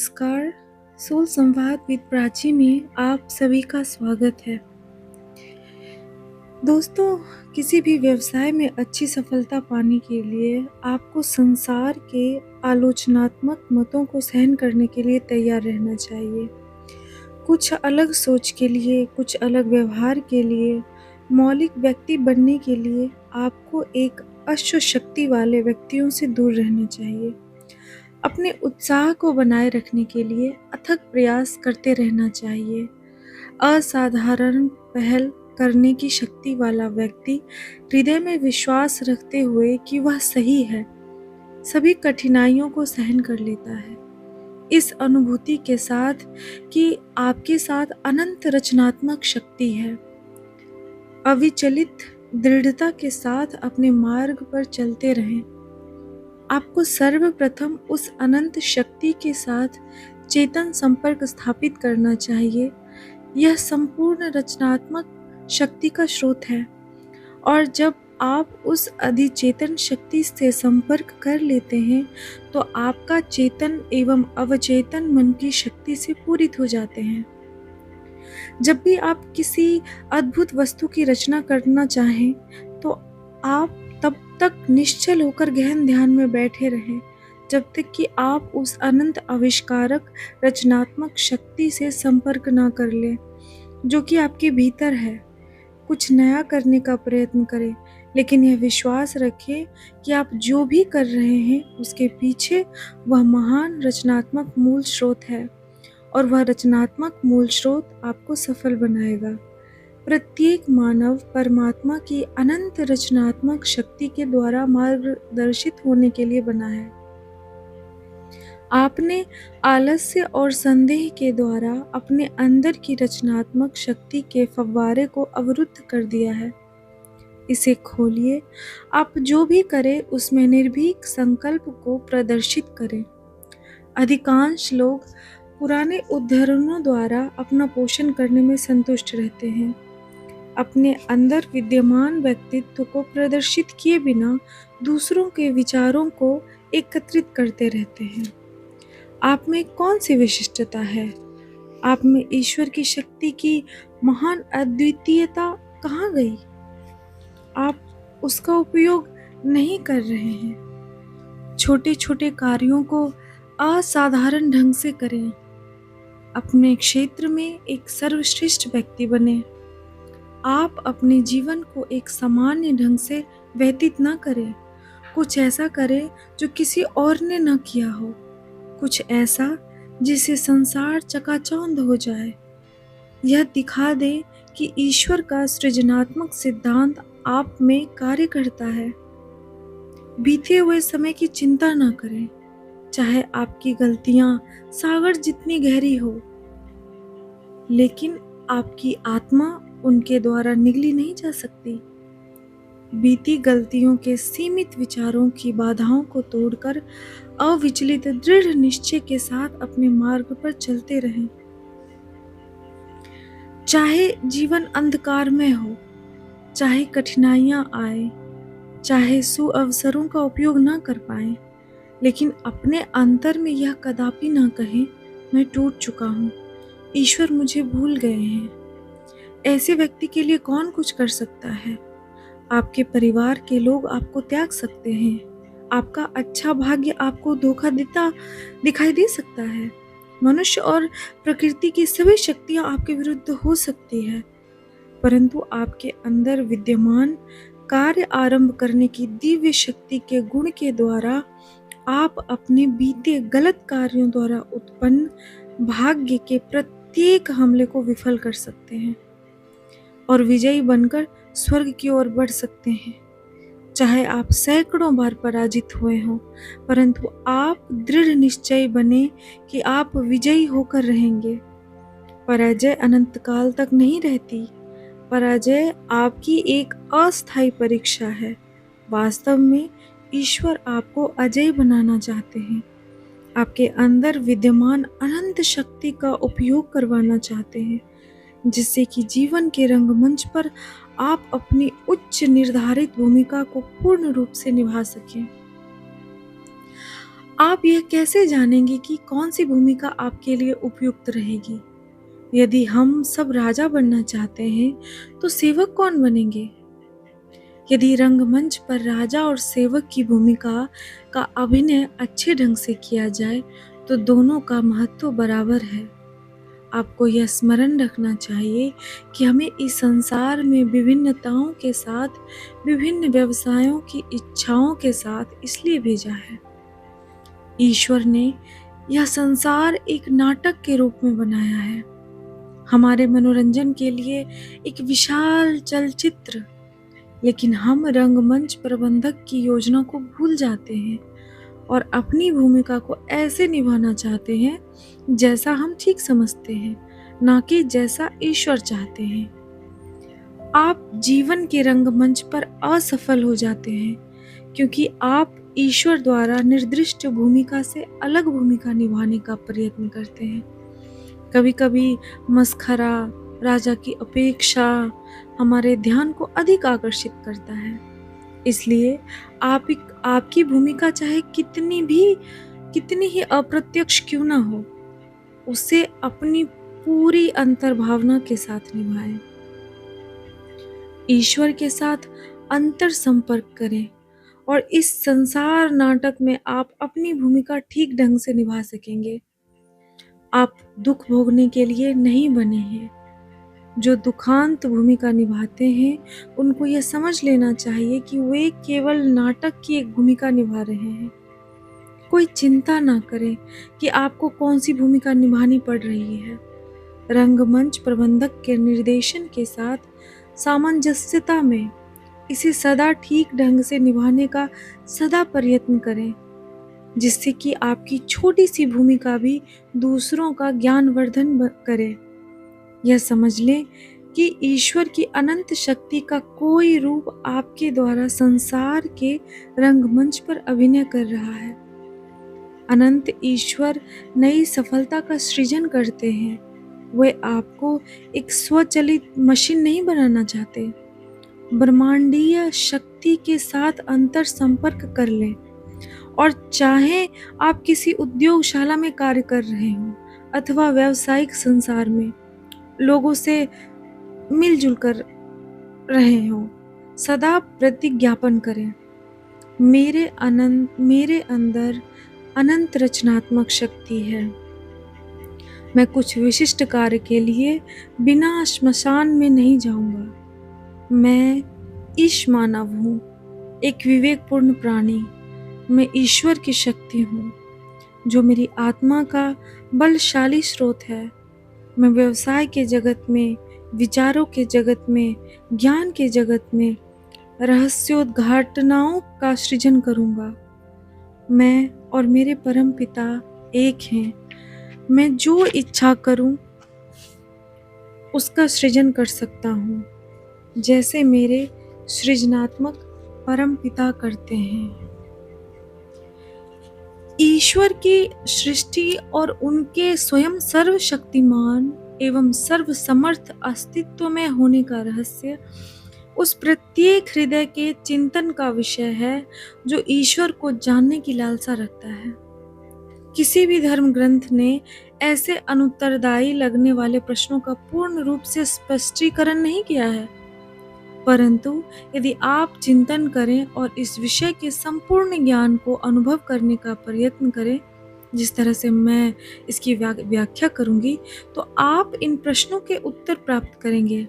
नमस्कार, सोल संवाद विद प्राची में आप सभी का स्वागत है। दोस्तों, किसी भी व्यवसाय में अच्छी सफलता पाने के लिए आपको संसार के आलोचनात्मक मतों को सहन करने के लिए तैयार रहना चाहिए। कुछ अलग सोच के लिए, कुछ अलग व्यवहार के लिए, मौलिक व्यक्ति बनने के लिए आपको एक अश्व शक्ति वाले व्यक्तियों से दूर रहना चाहिए। अपने उत्साह को बनाए रखने के लिए अथक प्रयास करते रहना चाहिए। असाधारण पहल करने की शक्ति वाला व्यक्ति हृदय में विश्वास रखते हुए कि वह सही है, सभी कठिनाइयों को सहन कर लेता है। इस अनुभूति के साथ कि आपके साथ अनंत रचनात्मक शक्ति है, अविचलित दृढ़ता के साथ अपने मार्ग पर चलते रहें। आपको सर्वप्रथम उस अनंत शक्ति के साथ चेतन संपर्क स्थापित करना चाहिए। यह संपूर्ण रचनात्मक शक्ति का स्रोत है, और जब आप उस अधिचेतन शक्ति से संपर्क कर लेते हैं तो आपका चेतन एवं अवचेतन मन की शक्ति से पूरित हो जाते हैं। जब भी आप किसी अद्भुत वस्तु की रचना करना चाहें तो आप तब तक निश्चल होकर गहन ध्यान में बैठे रहें जब तक कि आप उस अनंत आविष्कारक रचनात्मक शक्ति से संपर्क ना कर लें जो कि आपके भीतर है। कुछ नया करने का प्रयत्न करें, लेकिन यह विश्वास रखें कि आप जो भी कर रहे हैं उसके पीछे वह महान रचनात्मक मूल स्रोत है, और वह रचनात्मक मूल स्रोत आपको सफल बनाएगा। प्रत्येक मानव परमात्मा की अनंत रचनात्मक शक्ति के द्वारा मार्गदर्शित होने के लिए बना है। आपने आलस्य और संदेह के द्वारा अपने अंदर की रचनात्मक शक्ति के फव्वारे को अवरुद्ध कर दिया है। इसे खोलिए। आप जो भी करें उसमें निर्भीक संकल्प को प्रदर्शित करें। अधिकांश लोग पुराने उद्धरणों द्वारा अपना पोषण करने में संतुष्ट रहते हैं, अपने अंदर विद्यमान व्यक्तित्व को प्रदर्शित किए बिना दूसरों के विचारों को एकत्रित करते रहते हैं। आप में कौन सी विशिष्टता है? आप में ईश्वर की शक्ति की महान अद्वितीयता कहाँ गई? आप उसका उपयोग नहीं कर रहे हैं। छोटे छोटे कार्यों को असाधारण ढंग से करें। अपने क्षेत्र में एक सर्वश्रेष्ठ व्यक्ति बने। आप अपने जीवन को एक सामान्य ढंग से व्यतीत न करें। कुछ ऐसा करें जो किसी और ने न किया हो, कुछ ऐसा जिससे संसार चकाचौंध हो जाए। यह दिखा दे कि ईश्वर का सृजनात्मक सिद्धांत आप में कार्य करता है। बीते हुए समय की चिंता न करें, चाहे आपकी गलतियां सागर जितनी गहरी हो, लेकिन आपकी आत्मा उनके द्वारा निगली नहीं जा सकती। बीती गलतियों के सीमित विचारों की बाधाओं को तोड़कर अविचलित दृढ़ निश्चय के साथ अपने मार्ग पर चलते रहें। चाहे जीवन अंधकारमय हो, चाहे कठिनाइयां आए, चाहे सुअवसरों का उपयोग ना कर पाए, लेकिन अपने अंतर में यह कदापि ना कहें, मैं टूट चुका हूँ, ईश्वर मुझे भूल गए हैं। ऐसे व्यक्ति के लिए कौन कुछ कर सकता है? आपके परिवार के लोग आपको त्याग सकते हैं। आपका अच्छा भाग्य आपको धोखा देता दिखाई दे सकता है। मनुष्य और प्रकृति की सभी शक्तियां आपके विरुद्ध हो सकती है, परंतु आपके अंदर विद्यमान कार्य आरंभ करने की दिव्य शक्ति के गुण के द्वारा आप अपने बीते गलत कार्यों द्वारा उत्पन्न भाग्य के प्रत्येक हमले को विफल कर सकते हैं और विजयी बनकर स्वर्ग की ओर बढ़ सकते हैं। चाहे आप सैकड़ों बार पराजित हुए हों, परंतु आप दृढ़ निश्चय बने कि आप विजयी होकर रहेंगे। पराजय अनंत काल तक नहीं रहती। पराजय आपकी एक अस्थायी परीक्षा है। वास्तव में ईश्वर आपको अजय बनाना चाहते हैं। आपके अंदर विद्यमान अनंत शक्ति का उपयोग करवाना चाहते हैं, जिससे कि जीवन के रंगमंच पर आप अपनी उच्च निर्धारित भूमिका को पूर्ण रूप से निभा सकें। आप यह कैसे जानेंगे कि कौन सी भूमिका आपके लिए उपयुक्त रहेगी? यदि हम सब राजा बनना चाहते हैं, तो सेवक कौन बनेंगे? यदि रंगमंच पर राजा और सेवक की भूमिका का अभिनय अच्छे ढंग से किया जाए, तो दोनों का महत्व बराबर है। आपको यह स्मरण रखना चाहिए कि हमें इस संसार में विभिन्नताओं के साथ, विभिन्न व्यवसायों की इच्छाओं के साथ इसलिए भेजा है। ईश्वर ने यह संसार एक नाटक के रूप में बनाया है, हमारे मनोरंजन के लिए एक विशाल चलचित्र। लेकिन हम रंगमंच प्रबंधक की योजना को भूल जाते हैं और अपनी भूमिका को ऐसे निभाना चाहते हैं जैसा हम ठीक समझते हैं, ना कि जैसा ईश्वर चाहते हैं। आप जीवन के रंगमंच पर असफल हो जाते हैं क्योंकि आप ईश्वर द्वारा निर्दिष्ट भूमिका से अलग भूमिका निभाने का प्रयत्न करते हैं। कभी-कभी मस्खरा, राजा की अपेक्षा हमारे ध्यान को अधिक आकर्षित करता है। इसलिए आपकी भूमिका चाहे कितनी ही अप्रत्यक्ष क्यों ना हो, उसे अपनी पूरी अंतर्भावना के साथ निभाएं। ईश्वर के साथ अंतर संपर्क करें और इस संसार नाटक में आप अपनी भूमिका ठीक ढंग से निभा सकेंगे। आप दुख भोगने के लिए नहीं बने हैं। जो दुखांत भूमिका निभाते हैं, उनको यह समझ लेना चाहिए कि वे केवल नाटक की एक भूमिका निभा रहे हैं। कोई चिंता ना करें कि आपको कौन सी भूमिका निभानी पड़ रही है। रंगमंच प्रबंधक के निर्देशन के साथ सामंजस्यता में इसे सदा ठीक ढंग से निभाने का सदा प्रयत्न करें, जिससे कि आपकी छोटी सी भूमिका भी दूसरों का ज्ञानवर्धन करे। यह समझ लें कि ईश्वर की अनंत शक्ति का कोई रूप आपके द्वारा संसार के रंगमंच पर अभिनय कर रहा है। अनंत ईश्वर नई सफलता का सृजन करते हैं। वे आपको एक स्वचालित मशीन नहीं बनाना चाहते। ब्रह्मांडीय शक्ति के साथ अंतर संपर्क कर लें और चाहे आप किसी उद्योगशाला में कार्य कर रहे हों अथवा व्यावसायिक संसार में लोगों से मिलजुल कर रहे हों, सदा प्रतिज्ञापन करें, मेरे अंदर अनंत रचनात्मक शक्ति है। मैं कुछ विशिष्ट कार्य के लिए बिना श्मशान में नहीं जाऊंगा। मैं ईश मानव हूँ, एक विवेकपूर्ण प्राणी। मैं ईश्वर की शक्ति हूँ, जो मेरी आत्मा का बलशाली स्रोत है। मैं व्यवसाय के जगत में, विचारों के जगत में, ज्ञान के जगत में रहस्योद्घाटनाओं का सृजन करूंगा। मैं और मेरे परम पिता एक हैं। मैं जो इच्छा करूं उसका सृजन कर सकता हूं, जैसे मेरे सृजनात्मक परम पिता करते हैं। ईश्वर की सृष्टि और उनके स्वयं सर्वशक्तिमान एवं सर्वसमर्थ अस्तित्व में होने का रहस्य उस प्रत्येक हृदय के चिंतन का विषय है जो ईश्वर को जानने की लालसा रखता है। किसी भी धर्म ग्रंथ ने ऐसे अनुत्तरदायी लगने वाले प्रश्नों का पूर्ण रूप से स्पष्टीकरण नहीं किया है, परंतु यदि आप चिंतन करें और इस विषय के संपूर्ण ज्ञान को अनुभव करने का प्रयत्न करें, जिस तरह से मैं इसकी व्याख्या करूंगी, तो आप इन प्रश्नों के उत्तर प्राप्त करेंगे।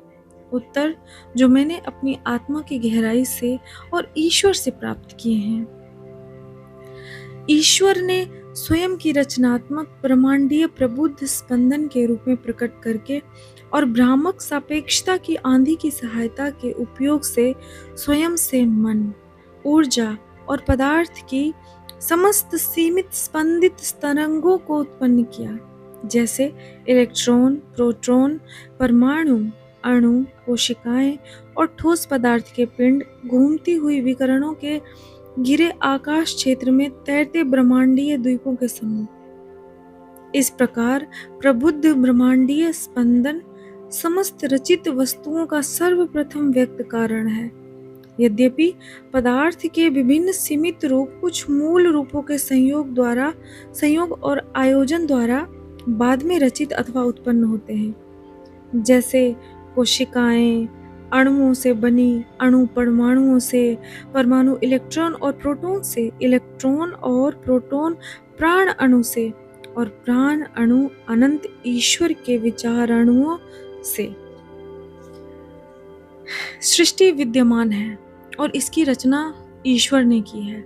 उत्तर जो मैंने अपनी आत्मा की गहराई से और ईश्वर से प्राप्त किए हैं। ईश्वर ने स्वयं की रचनात्मक ब्रह्मांडीय प्रबुद्ध स्पंदन के रूप में प्रकट करके और भ्रामक सापेक्षता की आंधी की सहायता के उपयोग से स्वयं से मन, ऊर्जा और पदार्थ की समस्त सीमित स्पंदित तरंगों को उत्पन्न किया, जैसे इलेक्ट्रॉन, प्रोटॉन, परमाणु, अणु, कोशिकाएं और ठोस पदार्थ के पिंड घूमती हुई विकिरणों के घिरे आकाश क्षेत्र में तैरते ब्रह्मांडीय द्वीपों के समूह। इस प्रकार प्रबुद्ध ब्रह्मांडीय स्पंदन समस्त रचित वस्तुओं का सर्वप्रथम व्यक्त कारण है। यद्यपि पदार्थ के विभिन्न सीमित रूप कुछ मूल रूपों के संयोग और आयोजन द्वारा बाद में रचित अथवा उत्पन्न होते हैं, जैसे कोशिकाएं अणुओं से बनी, अणु परमाणुओं से, परमाणु इलेक्ट्रॉन और प्रोटॉन से, इलेक्ट्रॉन और प्रोटॉन प्राण अणु से, और प्राण अणु अनंत ईश्वर के विचार अणुओं से। सृष्टि विद्यमान है और इसकी रचना ईश्वर ने की है,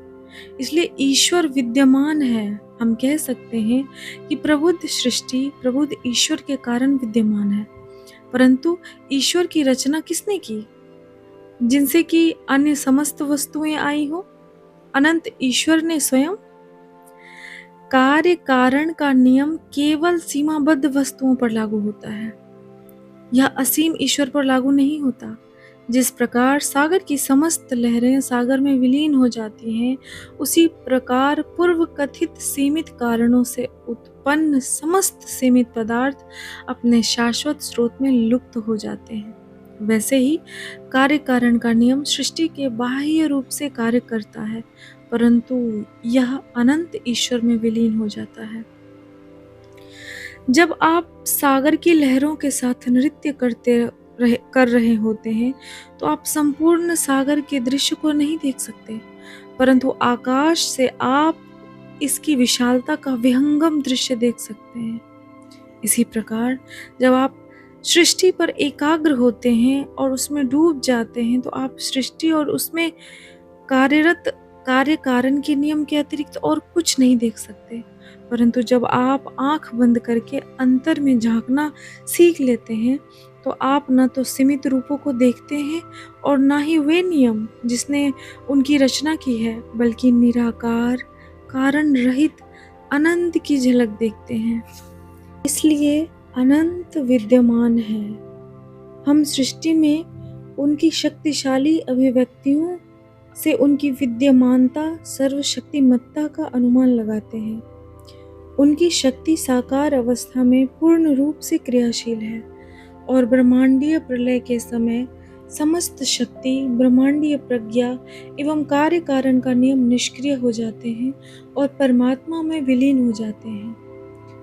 इसलिए ईश्वर विद्यमान है। हम कह सकते हैं कि प्रबुद्ध सृष्टि प्रबुद्ध ईश्वर के कारण विद्यमान है। परंतु ईश्वर की रचना किसने की, जिनसे कि अन्य समस्त वस्तुएं आई हो? अनंत ईश्वर ने स्वयं। कार्य कारण का नियम केवल सीमाबद्ध वस्तुओं पर लागू होता है, यह असीम ईश्वर पर लागू नहीं होता। जिस प्रकार सागर की समस्त लहरें सागर में विलीन हो जाती हैं, उसी प्रकार पूर्व कथित सीमित कारणों से उत्पन्न समस्त सीमित पदार्थ अपने शाश्वत स्रोत में लुप्त हो जाते हैं। वैसे ही कार्य कारण का नियम सृष्टि के बाह्य रूप से कार्य करता है, परंतु यह अनंत ईश्वर में विलीन हो जाता है। जब आप सागर की लहरों के साथ नृत्य कर रहे होते हैं, तो आप संपूर्ण सागर के दृश्य को नहीं देख सकते, परंतु आकाश से आप इसकी विशालता का विहंगम दृश्य देख सकते हैं। इसी प्रकार जब आप सृष्टि पर एकाग्र होते हैं और उसमें डूब जाते हैं, तो आप सृष्टि और उसमें कार्यरत कार्य कारण के नियम के अतिरिक्त और कुछ नहीं देख सकते। परंतु जब आप आंख बंद करके अंतर में झांकना सीख लेते हैं, तो आप न तो सीमित रूपों को देखते हैं और न ही वे नियम जिसने उनकी रचना की है, बल्कि निराकार कारण रहित अनंत की झलक देखते हैं। इसलिए अनंत विद्यमान है। हम सृष्टि में उनकी शक्तिशाली अभिव्यक्तियों से उनकी विद्यमानता सर्वशक्तिमत्ता का अनुमान लगाते हैं। उनकी शक्ति साकार अवस्था में पूर्ण रूप से क्रियाशील है और ब्रह्मांडीय प्रलय के समय समस्त शक्ति, ब्रह्मांडीय प्रज्ञा एवं कार्य कारण का नियम निष्क्रिय हो जाते हैं और परमात्मा में विलीन हो जाते हैं,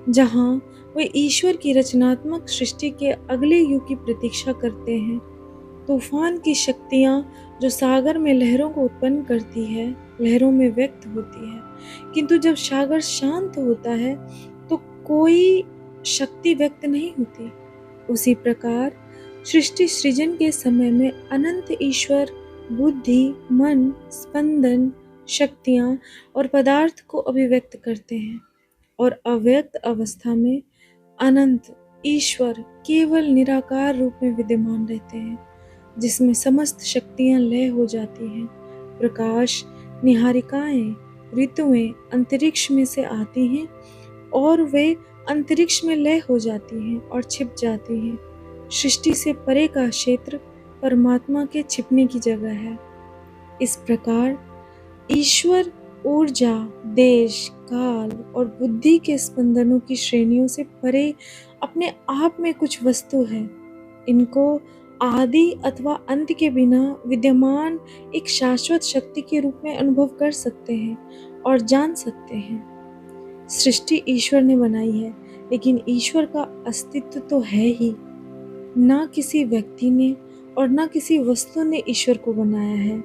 जहाँ वे ईश्वर की रचनात्मक सृष्टि के अगले युग की प्रतीक्षा करते हैं। तूफान की शक्तियाँ जो सागर में लहरों को उत्पन्न करती है, लहरों में व्यक्त होती है, किंतु जब सागर शांत होता है तो कोई शक्ति व्यक्त नहीं होती। उसी प्रकार सृष्टि सृजन के समय में अनंत ईश्वर बुद्धि, मन, स्पंदन, शक्तियाँ और पदार्थ को अभिव्यक्त करते हैं, और अव्यक्त अवस्था में अनंत ईश्वर केवल निराकार रूप में विद्यमान रहते हैं, जिसमें समस्त शक्तियाँ लय हो जाती हैं। प्रकाश, निहारिकाएं, ऋतुएं अंतरिक्ष में से आती हैं और वे अंतरिक्ष में लय हो जाती हैं और छिप जाती हैं। सृष्टि से परे का क्षेत्र परमात्मा के छिपने की जगह है। इस प्रकार ईश्वर ऊर्जा, देश, काल और बुद्धि के स्पंदनों की श्रेणियों से परे अपने आप में कुछ वस्तु है। इनको आदि अथवा अंत के बिना विद्यमान एक शाश्वत शक्ति के रूप में अनुभव कर सकते हैं और जान सकते हैं। सृष्टि ईश्वर ने बनाई है, लेकिन ईश्वर का अस्तित्व तो है ही। ना किसी व्यक्ति ने और ना किसी वस्तु ने ईश्वर को बनाया है।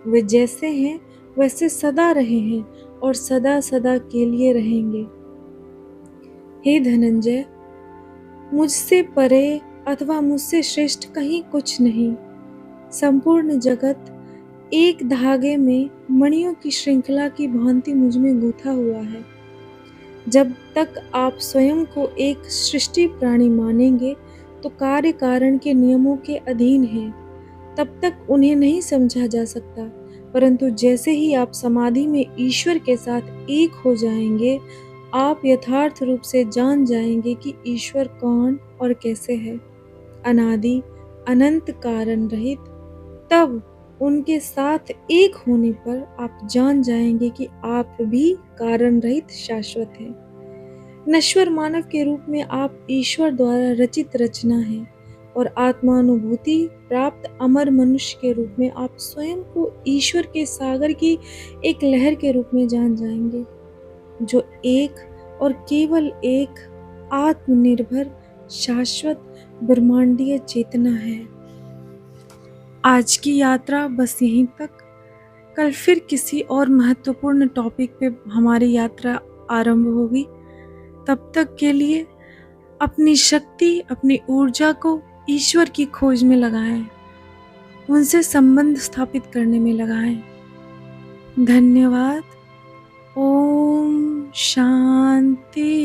वे जैसे हैं वैसे सदा रहे हैं और सदा सदा के लिए रहेंगे। हे धनंजय, मुझसे परे अथवा मुझसे श्रेष्ठ कहीं कुछ नहीं। संपूर्ण जगत एक धागे में मणियों की श्रृंखला की भांति मुझ में गूंथा हुआ है। जब तक आप स्वयं को एक सृष्टि प्राणी मानेंगे तो कार्य कारण के नियमों के अधीन हैं, तब तक उन्हें नहीं समझा जा सकता। परंतु जैसे ही आप समाधि में ईश्वर के साथ एक हो जाएंगे, आप यथार्थ रूप से जान जाएंगे कि ईश्वर कौन और कैसे है, अनादि अनंत कारण रहित। तब उनके साथ एक होने पर आप जान जाएंगे कि आप भी कारण रहित शाश्वत हैं। नश्वर मानव के रूप में आप ईश्वर द्वारा रचित रचना हैं और आत्मानुभूति प्राप्त अमर मनुष्य के रूप में आप स्वयं को ईश्वर के सागर की एक लहर के रूप में जान जाएंगे, जो एक और केवल एक आत्मनिर्भर शाश्वत ब्रह्मांडीय चेतना है। आज की यात्रा बस यहीं तक। कल फिर किसी और महत्वपूर्ण टॉपिक पे हमारी यात्रा आरंभ होगी। तब तक के लिए अपनी शक्ति, अपनी ऊर्जा को ईश्वर की खोज में लगाएं, उनसे संबंध स्थापित करने में लगाएं। धन्यवाद। ओम शांति।